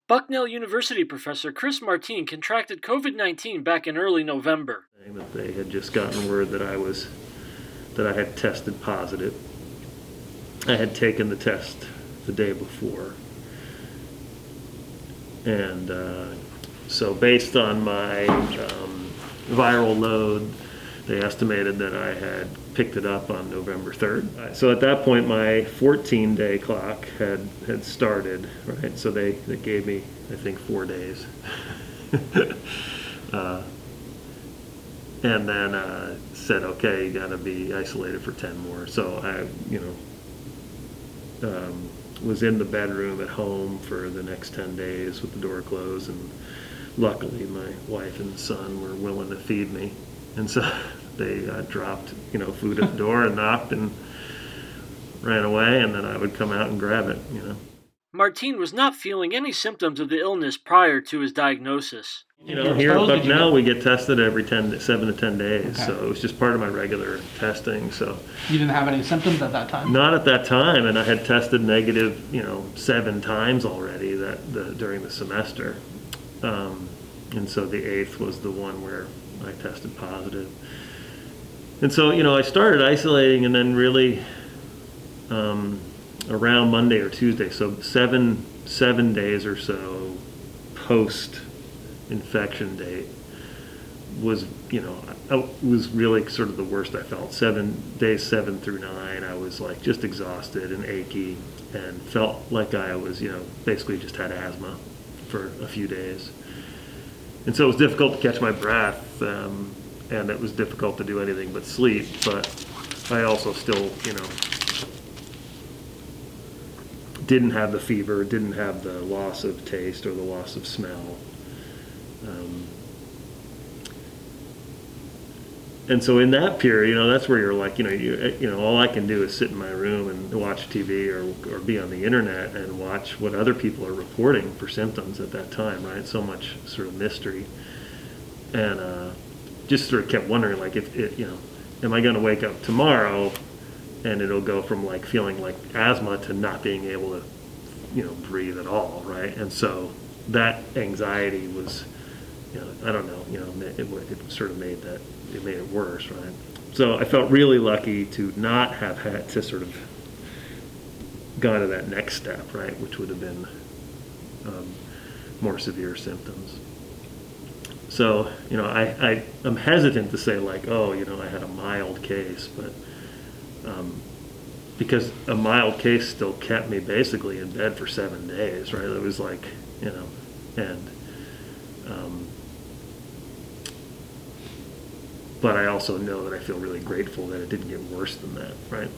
Bucknell University professor Chris Martine contracted COVID-19 back in early November. But they had just gotten word that I had tested positive. I had taken the test the day before. And so based on my viral load, they estimated that I had picked it up on November 3rd. So at that point, my 14-day clock had started, right? So they gave me, I think, 4 days. And then said, okay, you got to be isolated for 10 more. So I, was in the bedroom at home for the next 10 days with the door closed, and luckily my wife and son were willing to feed me, and so they dropped food at the door and knocked and ran away, and then I would come out and grab it. Martine was not feeling any symptoms of the illness prior to his diagnosis. Here at Bucknell, we get tested every 7 to 10 days, Okay. so it was just part of my regular testing. So You didn't have any symptoms at that time? not at that time, and I had tested negative, 7 times already during the semester, and so the 8th was the one where I tested positive. And so I started isolating, and then really around Monday or Tuesday, so seven days or so post infection date was was really sort of the worst I felt. 7 through 9, I was like just exhausted and achy, and felt like I was basically just had asthma for a few days, and so it was difficult to catch my breath, and it was difficult to do anything but sleep. But I also still didn't have the fever, didn't have the loss of taste or the loss of smell. And so in that period, that's where you're like, all I can do is sit in my room and watch TV or be on the internet and watch what other people are reporting for symptoms at that time, right? So much sort of mystery. And just sort of kept wondering, like, am I going to wake up tomorrow and it'll go from like feeling like asthma to not being able to, breathe at all, right? And so that anxiety was, I don't know, it sort of made it worse, right? So I felt really lucky to not have had to sort of gone to that next step, right, which would have been more severe symptoms. So, I'm hesitant to say like, oh, I had a mild case, but because a mild case still kept me basically in bed for 7 days, right? It was like, and but I also know that I feel really grateful that it didn't get worse than that, right?